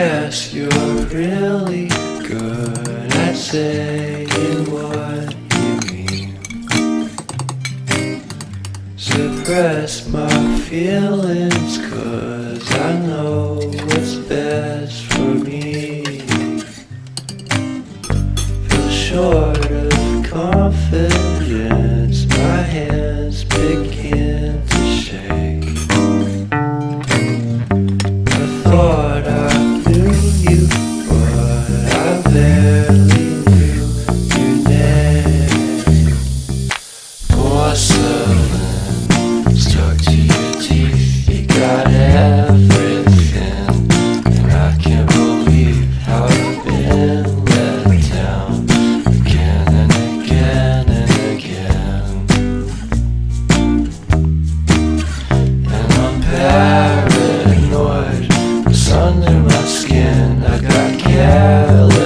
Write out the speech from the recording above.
guess you're really good at saying what you mean. Suppress my feelings 'cause I know what's best for me. Feel short of confidence, my hands begin to shake. I thought I knew you, but I barely knew your name. Porcelain stuck to your teeth, you got everything, and I can't believe how I've been let down again and again and again. And I'm paranoid, what's under my skin? I got careless